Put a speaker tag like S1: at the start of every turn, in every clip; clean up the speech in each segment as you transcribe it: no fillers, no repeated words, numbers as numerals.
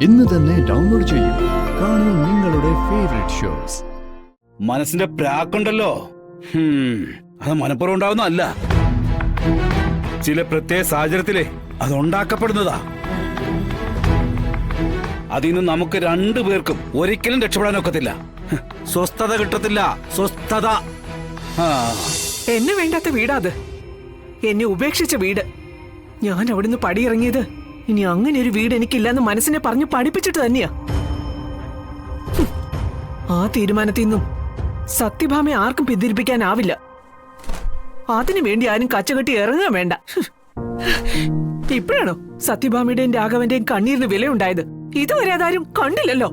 S1: ഇന്ന് തന്നെ ഡൗൺലോഡ് ചെയ്യൂ. കാണൂ നിങ്ങളുടെ ഫേവറേറ്റ് ഷോസ്.
S2: മനസ്സിന്റെ പ്രാക്കുണ്ടല്ലോ, അത് മനപ്പുറം ഉണ്ടാവുന്നതല്ല. ചില പ്രത്യേക സാഹചര്യത്തിലെ അത് ഉണ്ടാക്കപ്പെടുന്നതാ. അതിന്ന് നമുക്ക് രണ്ടുപേർക്കും ഒരിക്കലും രക്ഷപ്പെടാൻ ഒക്കത്തില്ല. സ്വസ്ഥത കിട്ടത്തില്ല, സ്വസ്ഥത.
S3: എന്നെ വേണ്ടാത്ത വീടാത്, എന്നെ ഉപേക്ഷിച്ച വീട്. ഞാൻ അവിടുന്ന് പടിയിറങ്ങിയത് ഇനി അങ്ങനെ ഒരു വീട് എനിക്കില്ലെന്ന് മനസ്സിനെ പറഞ്ഞു പഠിപ്പിച്ചിട്ട് തന്നെയാ. ആ തീരുമാനത്തിൽ നിന്നും സത്യഭാമയെ ആർക്കും പിന്തിരിപ്പിക്കാനാവില്ല. അതിനു വേണ്ടി ആരും കച്ചകെട്ടി ഇറങ്ങാൻ വേണ്ട. ഇപ്പോഴാണോ സത്യഭാമയുടെയും രാഘവന്റെയും കണ്ണീരിന് വിലയുണ്ടായത്? ഇതുവരെ അതാരും കണ്ടില്ലല്ലോ.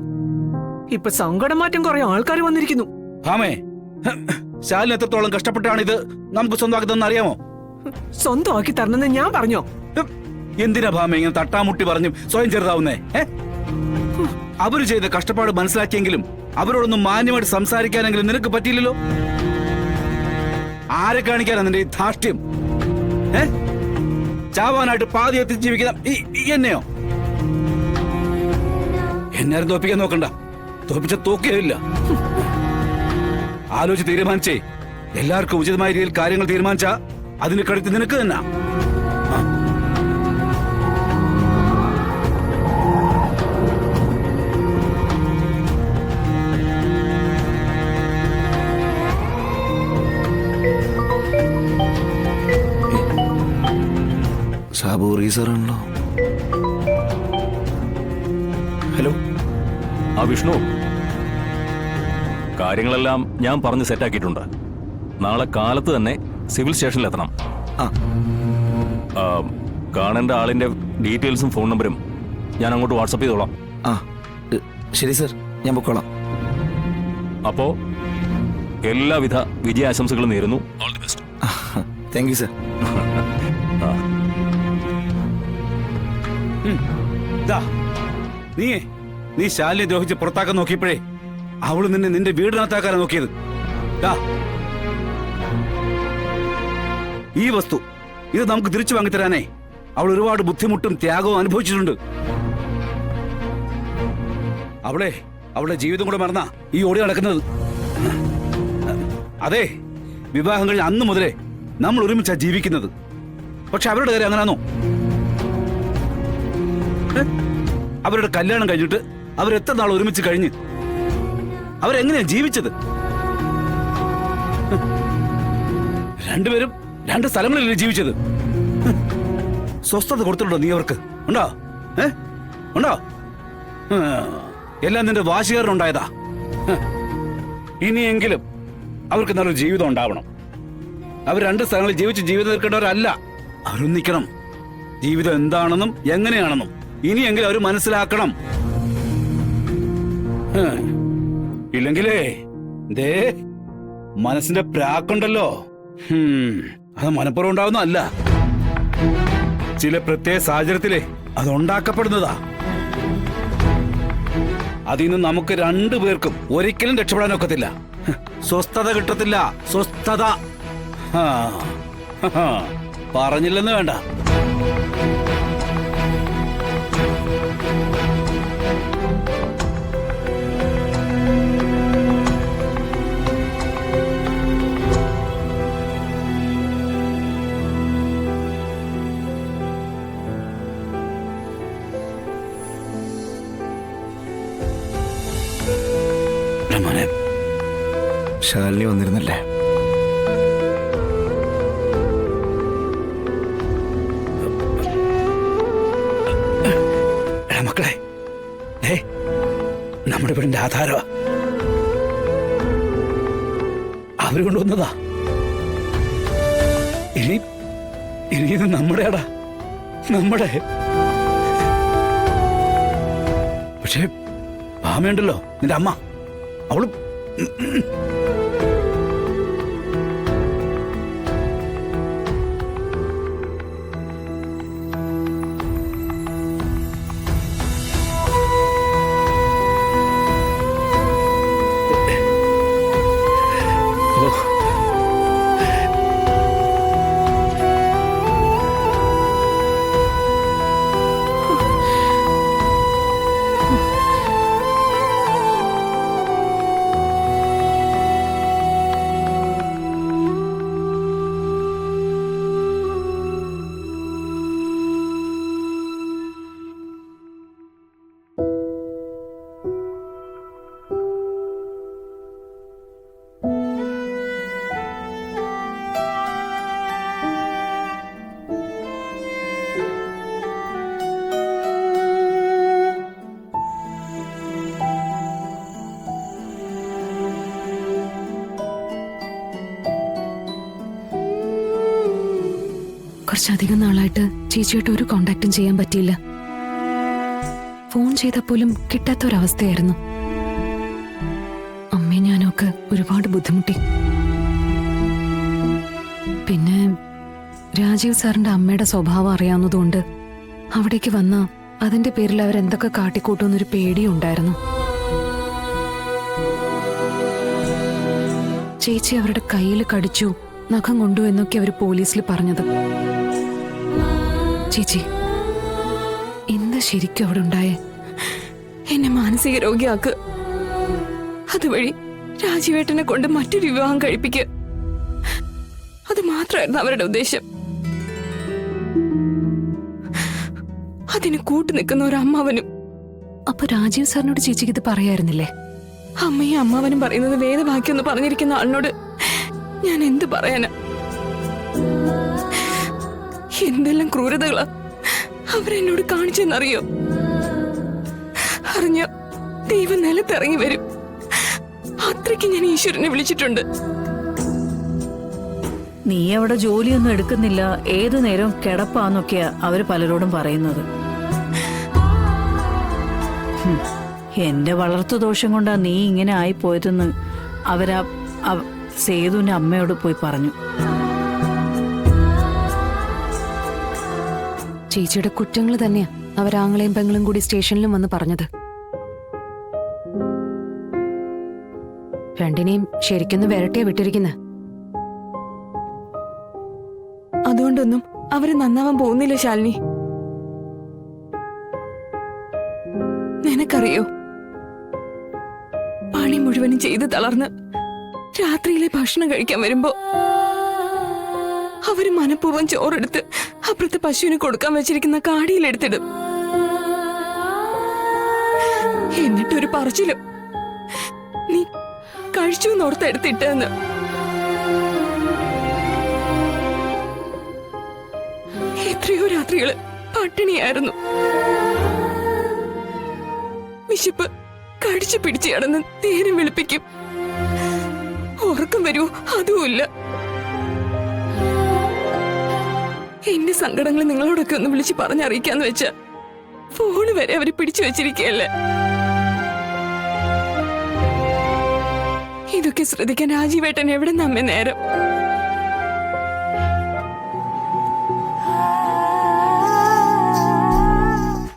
S3: ഇപ്പൊ സങ്കടം മാറ്റം കുറെ ആൾക്കാർ വന്നിരിക്കുന്നു.
S2: ഭാമേ, ശാലിന് എത്രത്തോളം കഷ്ടപ്പെട്ടാണ് ഇത് നമുക്ക് സ്വന്തമാക്കി തന്നെ അറിയാമോ?
S3: സ്വന്തമാക്കി തരണമെന്ന് ഞാൻ പറഞ്ഞോ?
S2: എന്തിനാ ഭാമ ഇങ്ങനെ തട്ടാമുട്ടി പറഞ്ഞു സ്വയം ചെറുതാവുന്നേ? അവര് ചെയ്ത കഷ്ടപ്പാട് മനസ്സിലാക്കിയെങ്കിലും അവരോടൊന്നും മാന്യമായിട്ട് സംസാരിക്കാനെങ്കിലും നിനക്ക് പറ്റിയില്ലല്ലോ. ആരെ കാണിക്കാനാ നിന്റെ ഈ ധാർഷ്ട്യം? ചാവാനായിട്ട് പാതി എത്തി ജീവിക്കുന്ന എന്നെയോ? എന്നാരും തോപ്പിക്കാൻ നോക്കണ്ട. തോപ്പിച്ച തോക്കിയില്ല. ആലോചിച്ച് തീരുമാനിച്ചേ എല്ലാവർക്കും ഉചിതമായ രീതിയിൽ കാര്യങ്ങൾ തീരുമാനിച്ചാ അതിന് കടുത്ത് നിനക്ക് തന്നെ.
S4: സാബു റീസറാണല്ലോ. ഹലോ.
S5: വിഷ്ണു, കാര്യങ്ങളെല്ലാം ഞാൻ പറഞ്ഞ് സെറ്റാക്കിയിട്ടുണ്ട്. നാളെ കാലത്ത് തന്നെ സിവിൽ സ്റ്റേഷനിൽ എത്തണം. കാണേണ്ട ആളിന്റെ ഡീറ്റെയിൽസും ഫോൺ നമ്പരും ഞാൻ അങ്ങോട്ട് വാട്സപ്പ് ചെയ്തോളാം.
S4: ശരി സർ, ഞാൻ പൊക്കോളാം.
S5: അപ്പോ എല്ലാവിധ വിജയാശംസകളും നേരുന്നു. All the best.
S4: Thank you sir.
S2: നീ ശാലിനെ ദ്രോഹിച്ച് പുറത്താക്കാൻ നോക്കിയപ്പോഴേ അവള് നിന്റെ വീടിനകത്താക്കാനാ നോക്കിയത്. ഈ വസ്തു ഇത് നമുക്ക് തിരിച്ചു വാങ്ങിത്തരാനേ അവൾ ഒരുപാട് ബുദ്ധിമുട്ടും ത്യാഗവും അനുഭവിച്ചിട്ടുണ്ട്. അവളുടെ ജീവിതം കൂടെ മറന്നാ ഈ ഓടി നടക്കുന്നത്. അതെ, വിവാഹം കഴിഞ്ഞ അന്ന് മുതലേ നമ്മൾ ഒരുമിച്ചാ ജീവിക്കുന്നത്. പക്ഷെ അവരുടെ കാര്യം അങ്ങനാണോ? അവരുടെ കല്യാണം കഴിഞ്ഞിട്ട് അവരെത്ര നാൾ ഒരുമിച്ച് കഴിഞ്ഞ് അവരെങ്ങനെയാ ജീവിച്ചത്? രണ്ടുപേരും രണ്ട് സ്ഥലങ്ങളിലല്ലേ ജീവിച്ചത്. സ്വസ്ഥത കൊടുത്തിട്ടുണ്ടോ നീ അവർക്ക്? ഉണ്ടോ? ഉണ്ടോ? എല്ലാം നിന്റെ വാശികാരനുണ്ടായതാ. ഇനിയെങ്കിലും അവർക്ക് നല്ലൊരു ജീവിതം ഉണ്ടാവണം. അവർ രണ്ട് സ്ഥലങ്ങളിൽ ജീവിച്ച് ജീവിതം തീർക്കേണ്ടവരല്ല. അവരൊന്നിക്കണം. ജീവിതം എന്താണെന്നും എങ്ങനെയാണെന്നും ഇനിയെങ്കിലും അവർ മനസ്സിലാക്കണം. ഇല്ലെങ്കിലേ ദേ മനസ്സിന്റെ പ്രാക്കുണ്ടല്ലോ, അത് മനപ്പുറം ഉണ്ടാവുന്നതല്ല. ചില പ്രത്യേക സാഹചര്യത്തിലെ അത് ഉണ്ടാക്കപ്പെടുന്നതാ. അതിന്ന് നമുക്ക് രണ്ടുപേർക്കും ഒരിക്കലും രക്ഷപ്പെടാൻ ഒക്കത്തില്ല. സ്വസ്ഥത കിട്ടത്തില്ല, സ്വസ്ഥത. പറഞ്ഞില്ലെന്ന് വേണ്ട.
S4: ശാലിനി വന്നിരുന്നല്ലേ?
S2: മക്കളെ, നമ്മുടെ വീടിന്റെ ആധാരമാ. അവര് കൊണ്ടുവന്നതാ. ഇനി ഇത് നമ്മുടെയാടാ, നമ്മുടെ. പക്ഷേ ഭാമയുണ്ടല്ലോ, നിന്റെ അമ്മ, അവള്
S6: കുറച്ചധികം നാളായിട്ട് ചേച്ചിയായിട്ട് ഒരു കോണ്ടാക്റ്റും ചെയ്യാൻ പറ്റിയില്ല. ഫോൺ ചെയ്താൽ പോലും കിട്ടാത്തൊരവസ്ഥയായിരുന്നു. അമ്മയും ഞാനൊക്കെ ഒരുപാട് ബുദ്ധിമുട്ടി. പിന്നെ രാജീവ് സാറിന്റെ അമ്മയുടെ സ്വഭാവം അറിയാവുന്നതുകൊണ്ട് അവിടേക്ക് വന്ന അതിന്റെ പേരിൽ അവരെന്തൊക്കെ കാട്ടിക്കൂട്ടുമെന്നൊരു പേടിയും ഉണ്ടായിരുന്നു. ചേച്ചി അവരുടെ കയ്യിൽ കടിച്ചു, നഖം കൊണ്ടു എന്നൊക്കെ അവർ പോലീസിൽ പറഞ്ഞത്. ചേച്ചി, എന്താ ശരിക്കും അവിടെ ഉണ്ടായേ?
S7: എന്നെ മാനസിക രോഗിയാക്ക്, അതുവഴി രാജീവേട്ടനെ കൊണ്ട് മറ്റൊരു വിവാഹം കഴിപ്പിക്കുക. അത് മാത്രമായിരുന്നു അവരുടെ ഉദ്ദേശം. അതിന് കൂട്ടു നിൽക്കുന്ന ഒരു അമ്മാവനും.
S6: അപ്പൊ രാജീവ് സാറിനോട് ചേച്ചിക്ക് ഇത് പറയായിരുന്നില്ലേ?
S7: അമ്മയും അമ്മാവനും പറയുന്നത് വേദവാക്യം എന്ന് പറഞ്ഞിരിക്കുന്ന ആളിനോട് ഞാൻ എന്ത് പറയാനാ? എന്തെല്ലാം ക്രൂരതകളാ അവരെന്നോട് കാണിച്ചെന്നറിയോ? അറിഞ്ഞ ദൈവം നിലത്തിറങ്ങി വരും. അത്രയ്ക്ക് ഞാൻ ഈശ്വരനെ വിളിച്ചിട്ടുണ്ട്.
S8: നീ അവിടെ ജോലിയൊന്നും എടുക്കുന്നില്ല, ഏതു നേരം കിടപ്പാന്നൊക്കെയാ അവര് പലരോടും പറയുന്നത്. എന്റെ വളർത്തു ദോഷം കൊണ്ടാ നീ ഇങ്ങനെ ആയിപ്പോയതെന്ന് അവരാ സേതുവിന്റെ അമ്മയോട് പോയി പറഞ്ഞു.
S6: ചേച്ചിയുടെ കുറ്റങ്ങൾ തന്നെയാ അവരാങ്ങളെയും പെങ്ങളും കൂടി സ്റ്റേഷനിലും വന്ന് പറഞ്ഞത്. രണ്ടിനെയും ശരിക്കൊന്ന് വിരട്ടിയാ വിട്ടിരിക്കുന്നത്.
S7: അതുകൊണ്ടൊന്നും അവര് നന്നാവാൻ പോകുന്നില്ല ശാലിനി. നിനക്കറിയോ, പണി മുഴുവനും ചെയ്ത് തളർന്ന് രാത്രിയിലെ ഭക്ഷണം കഴിക്കാൻ വരുമ്പോ അവര് മനഃപൂർവ്വം ചോറെടുത്ത് അപ്പുറത്തെ പശുവിന് കൊടുക്കാൻ വെച്ചിരിക്കുന്ന കാടിയിലെടുത്തിടും. എന്നിട്ടൊരു പറച്ചിലും, നീ കഴിച്ചു എന്നോർത്ത് എടുത്തിട്ടെന്ന്. എത്രയോ രാത്രികള് പട്ടിണിയായിരുന്നു. വിശപ്പ് കടിച്ചു പിടിച്ച് കിടന്ന് നേരം വെളുപ്പിക്കും. ഉറക്കം വരുമോ അതുമില്ല. എന്റെ സങ്കടങ്ങൾ നിങ്ങളോടൊക്കെ ഒന്ന് വിളിച്ച് പറഞ്ഞറിയിക്കാന്ന് വെച്ച ഫോണ് വരെ അവര് പിടിച്ചു വെച്ചിരിക്കുകയല്ലേ. ഇതൊക്കെ ശ്രദ്ധിക്കാൻ രാജീവേട്ടൻ എവിടെ നമ്മെ നേരം?